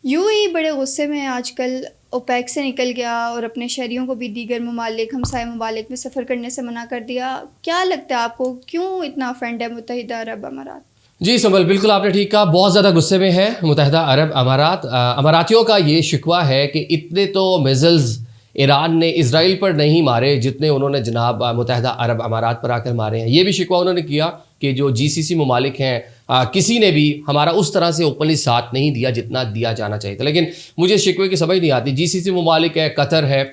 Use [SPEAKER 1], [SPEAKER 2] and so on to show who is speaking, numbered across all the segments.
[SPEAKER 1] You اے بڑے غصے میں آج کل اوپیک سے نکل گیا اور اپنے شہریوں کو بھی دیگر ممالک ہمسائے ممالک میں سفر کرنے سے منع کر دیا. کیا لگتا ہے آپ کو کیوں اتنا افینڈ ہے متحدہ عرب امارات؟
[SPEAKER 2] جی سنبل، بالکل آپ نے ٹھیک کہا، بہت زیادہ غصے میں ہے متحدہ عرب امارات. اماراتیوں کا یہ شکوہ ہے کہ اتنے تو میزلز ایران نے اسرائیل پر نہیں مارے جتنے انہوں نے جناب متحدہ عرب امارات پر آ کر مارے ہیں. یہ بھی شکوہ انہوں نے کیا کہ جو جی سی سی ممالک ہیں کسی نے بھی ہمارا اس طرح سے اوپنلی ساتھ نہیں دیا جتنا دیا جانا چاہیے تھا. لیکن مجھے شکوے کی سمجھ نہیں آتی. جی سی سی ممالک ہے، قطر ہے،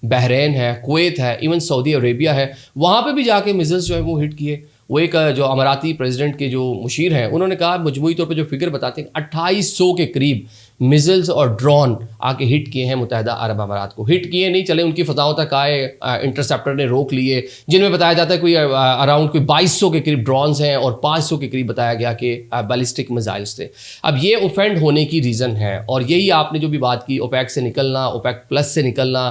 [SPEAKER 2] بحرین ہے، کویت ہے، ایون سعودی عربیہ ہے، وہاں پہ بھی جا کے میزلز جو ہے وہ ہٹ کیے. وہ ایک جو اماراتی پریزیڈنٹ کے جو مشیر ہیں انہوں نے کہا، مجموعی طور پہ جو فگر بتاتے ہیں 2800 کے قریب میزلز اور ڈرون آ کے ہٹ کیے ہیں متحدہ عرب امارات کو. ہٹ کیے نہیں چلے، ان کی فضاؤں تک آئے، انٹرسیپٹر نے روک لیے، جن میں بتایا جاتا ہے کوئی اراؤنڈ کوئی 2200 کے قریب ڈرونز ہیں اور 500 کے قریب بتایا گیا کہ بیلسٹک میزائلز تھے. اب یہ اوفینڈ ہونے کی ریزن ہے، اور یہی آپ نے جو بھی بات کی اوپیک سے نکلنا، اوپیک پلس سے نکلنا،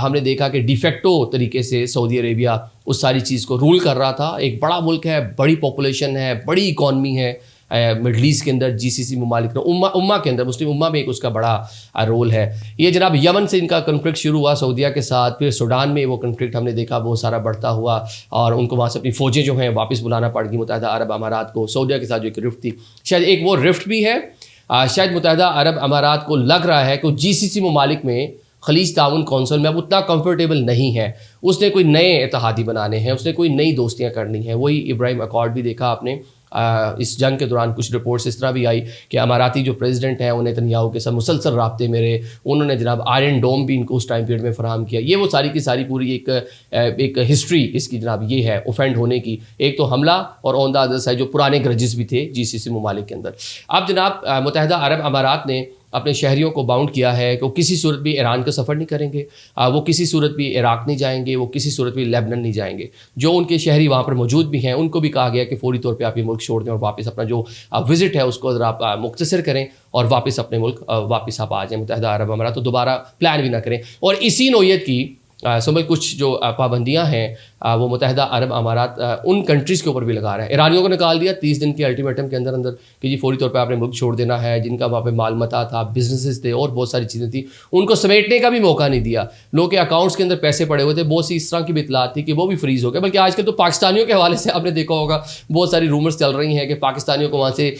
[SPEAKER 2] ہم نے دیکھا کہ ڈیفیکٹو طریقے سے سعودی عربیہ اس ساری چیز کو رول کر رہا تھا. ایک بڑا ملک ہے، بڑی پاپولیشن ہے، بڑی اکانومی ہے مڈل ایسٹ کے اندر، جی سی سی ممالک امہ کے اندر، مسلم امہ میں ایک اس کا بڑا رول ہے. یہ جناب یمن سے ان کا کنفلکٹ شروع ہوا سعودیہ کے ساتھ، پھر سوڈان میں وہ کنفلکٹ ہم نے دیکھا بہت سارا بڑھتا ہوا، اور ان کو وہاں سے اپنی فوجیں جو ہیں واپس بلانا پڑ گئی متحدہ عرب امارات کو. سعودیہ کے ساتھ جو ایک رفٹ تھی، شاید ایک وہ رفٹ بھی ہے. شاید متحدہ عرب امارات کو لگ رہا ہے کہ جی سی سی ممالک میں خلیج تعاون کونسل میں اب اتنا کمفرٹیبل نہیں ہے. اس نے کوئی نئے اتحادی بنانے ہیں، اس نے کوئی نئی دوستیاں کرنی ہیں. وہی ابراہیم اکارڈ بھی دیکھا آپ نے. اس جنگ کے دوران کچھ رپورٹس اس طرح بھی آئی کہ اماراتی جو پریزیڈنٹ ہیں انہیں نتنیاہو کے ساتھ مسلسل رابطے میں رہے. انہوں نے جناب آئرن ڈوم بھی ان کو اس ٹائم پیریڈ میں فراہم کیا. یہ وہ ساری کی ساری پوری ایک ہسٹری اس کی جناب یہ ہے اوفینڈ ہونے کی. ایک تو حملہ، اور آن دا ادر سائڈ جو پرانے گرجز بھی تھے جی سی سی ممالک کے اندر. اب جناب متحدہ عرب امارات نے اپنے شہریوں کو باؤنڈ کیا ہے کہ وہ کسی صورت بھی ایران کا سفر نہیں کریں گے، وہ کسی صورت بھی عراق نہیں جائیں گے، وہ کسی صورت بھی لیبنان نہیں جائیں گے. جو ان کے شہری وہاں پر موجود بھی ہیں ان کو بھی کہا گیا کہ فوری طور پہ آپ یہ ملک چھوڑ دیں اور واپس اپنا جو وزٹ ہے اس کو ذرا آپ مختصر کریں اور واپس اپنے ملک واپس آپ آ جائیں متحدہ عرب امارات، تو دوبارہ پلان بھی نہ کریں. اور اسی نوعیت کی سمجھ کچھ جو پابندیاں ہیں وہ متحدہ عرب امارات ان کنٹریز کے اوپر بھی لگا رہا ہے. ایرانیوں کو نکال دیا 30 دن کے الٹیمیٹم کے اندر کہ جی فوری طور پہ آپ نے ملک چھوڑ دینا ہے. جن کا وہاں پہ مال متا تھا، بزنسز تھے اور بہت ساری چیزیں تھیں، ان کو سمیٹنے کا بھی موقع نہیں دیا. لوگوں کے اکاؤنٹس کے اندر پیسے پڑے ہوئے تھے، بہت سی اس طرح کی بھی اطلاعات تھی کہ وہ بھی فریز ہو گئے. بلکہ آج کل تو پاکستانیوں کے حوالے سے آپ نے دیکھا ہوگا بہت ساری رومرز چل رہی ہیں کہ پاکستانیوں کو وہاں سے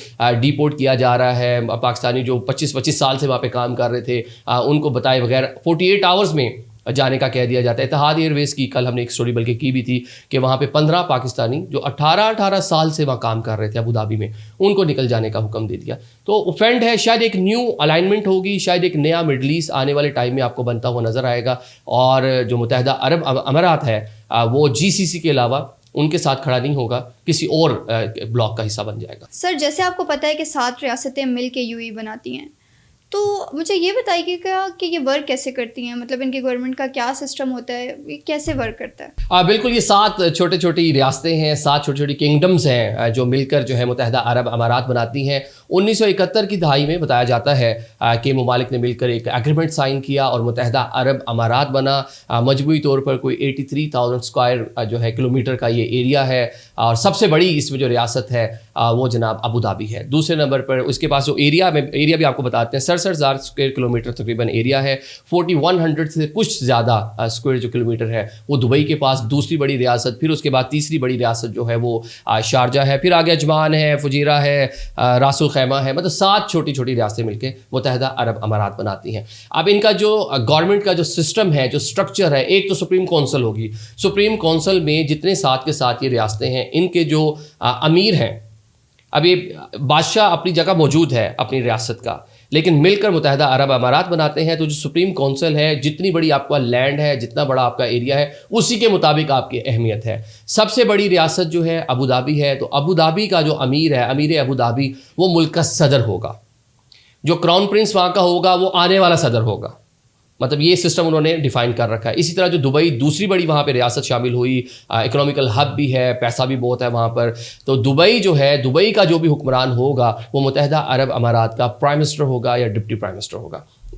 [SPEAKER 2] ڈیپورٹ کیا جا رہا ہے. پاکستانی جو 25 سال سے وہاں پہ کام کر رہے تھے ان کو بتائے بغیر 48 آورز میں جانے کا کہہ دیا جاتا ہے. اتحاد ایئر ویز کی کل ہم نے ایک سٹوری بلکہ کی بھی تھی کہ وہاں پہ 15 پاکستانی جو 18 سال سے وہاں کام کر رہے تھے ابو دھابی میں، ان کو نکل جانے کا حکم دے دیا. تو اوفینڈ ہے. شاید ایک نیو الائنمنٹ ہوگی، شاید ایک نیا مڈل ایسٹ آنے والے ٹائم میں آپ کو بنتا ہوا نظر آئے گا. اور جو متحدہ عرب امارات ہے وہ جی سی سی کے علاوہ ان کے ساتھ کھڑا نہیں ہوگا، کسی اور بلاک کا حصہ بن جائے گا.
[SPEAKER 1] سر جیسے آپ کو پتہ ہے کہ 7 ریاستیں مل کے یو اے بناتی ہیں، تو مجھے یہ بتائیے کہ یہ ورک کیسے کرتی ہیں؟ مطلب ان کی گورنمنٹ کا کیا سسٹم ہوتا ہے، یہ کیسے ورک کرتا ہے؟
[SPEAKER 2] بالکل، یہ 7 چھوٹی ریاستیں ہیں، 7 چھوٹی کنگڈمز ہیں جو مل کر جو ہے متحدہ عرب امارات بناتی ہیں. 1971 کی دہائی میں بتایا جاتا ہے کہ ممالک نے مل کر ایک ایگریمنٹ سائن کیا اور متحدہ عرب امارات بنا. مجموعی طور پر کوئی 83,000 اسکوائر جو ہے کلومیٹر کا یہ ایریا ہے، اور سب سے بڑی اس میں جو ریاست ہے وہ جناب ابو دھابی ہے. دوسرے نمبر پر اس کے پاس جو ایریا بھی آپ کو بتاتے ہیں 67,000 اسکوائر کلومیٹر تقریباً ایریا ہے. 4100 سے کچھ زیادہ اسکوائر جو کلومیٹر ہے وہ دبئی کے پاس دوسری بڑی ریاست. پھر اس کے بعد تیسری بڑی ریاست جو ہے وہ شارجہ ہے. پھر آگے عجمان ہے، فجیرہ ہے، راس الخیمہ ہے. مطلب 7 چھوٹی ریاستیں مل کے متحدہ عرب امارات بناتی ہیں. اب ان کا جو گورنمنٹ کا جو سسٹم ہے، جو اسٹرکچر ہے، ایک تو سپریم کونسل ہوگی. سپریم کونسل میں جتنے 7 کے 7 یہ ریاستیں ہیں ان کے جو امیر ہیں، اب یہ بادشاہ اپنی جگہ موجود ہے اپنی ریاست کا، لیکن مل کر متحدہ عرب امارات بناتے ہیں. تو جو سپریم کونسل ہے، جتنی بڑی آپ کا لینڈ ہے، جتنا بڑا آپ کا ایریا ہے، اسی کے مطابق آپ کی اہمیت ہے. سب سے بڑی ریاست جو ہے ابو دھابی ہے. تو ابو دھابی کا جو امیر ہے، امیر ابو دھابی، وہ ملک کا صدر ہوگا. جو کراؤن پرنس وہاں کا ہوگا وہ آنے والا صدر ہوگا. مطلب یہ سسٹم انہوں نے ڈیفائن کر رکھا ہے. اسی طرح جو دبئی دوسری بڑی وہاں پہ ریاست شامل ہوئی، اکنامیکل ہب بھی ہے، پیسہ بھی بہت ہے وہاں پر. تو دبئی جو ہے، دبئی کا جو بھی حکمران ہوگا وہ متحدہ عرب امارات کا پرائم منسٹر ہوگا یا ڈپٹی پرائم منسٹر ہوگا.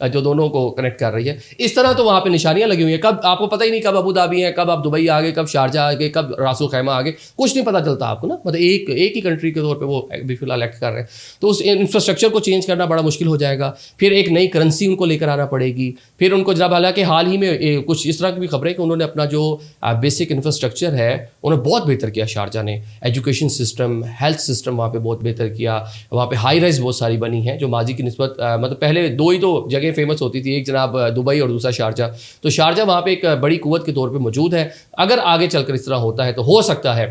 [SPEAKER 2] جو دونوں کو کنیکٹ کر رہی ہے. اس طرح تو وہاں پہ نشانیاں لگی ہوئی ہیں. کب آپ کو پتہ ہی نہیں کب ابو دھابی ہیں, کب آپ دبئی آ گئے, کب شارجہ آ گئے, کب راسو خیمہ آ گئے, کچھ نہیں پتہ چلتا آپ کو نا. مطلب ایک ہی کنٹری کے طور پہ وہ بھی فی الحال ایکٹ کر رہے ہیں. تو اس انفراسٹرکچر کو چینج کرنا بڑا مشکل ہو جائے گا. پھر ایک نئی کرنسی ان کو لے کر آنا پڑے گی. پھر ان کو جناب, حالانکہ حال ہی میں کچھ اس طرح کی بھی خبریں کہ انہوں نے اپنا جو بیسک انفراسٹرکچر ہے انہوں نے بہت بہتر کیا. شارجہ نے ایجوکیشن سسٹم, ہیلتھ سسٹم وہاں پہ بہت بہتر کیا. وہاں پہ ہائی رائز بہت ساری بنی ہیں جو ماضی کی نسبت, مطلب پہلے دو ہی تو جگہ فیمس ہوتی تھی, ایک جناب دبئی اور دوسرا شارجہ. تو شارجہ وہاں پہ ایک بڑی قوت کے طور پہ موجود ہے. اگر آگے چل کر اس طرح ہوتا ہے تو ہو سکتا ہے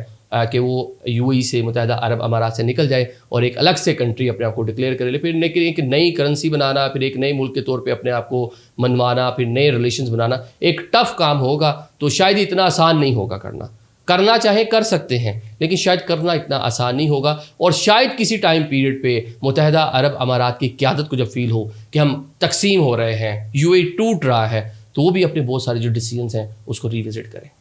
[SPEAKER 2] کہ وہ یو اے ای سے, متحدہ عرب امارات سے نکل جائے اور ایک الگ سے کنٹری اپنے آپ کو ڈکلیئر کرے لے. پھر ایک نئی کرنسی بنانا, پھر ایک نئے ملک کے طور پہ اپنے آپ کو منوانا, پھر نئے ریلیشنز بنانا ایک ٹف کام ہوگا. تو شاید اتنا آسان نہیں ہوگا کرنا چاہیں کر سکتے ہیں, لیکن شاید کرنا اتنا آسان نہیں ہوگا. اور شاید کسی ٹائم پیریڈ پہ متحدہ عرب امارات کی قیادت کو جب فیل ہو کہ ہم تقسیم ہو رہے ہیں, یو اے ٹوٹ رہا ہے, تو وہ بھی اپنے بہت سارے جو ڈیسیجنز ہیں اس کو ریوزٹ کریں.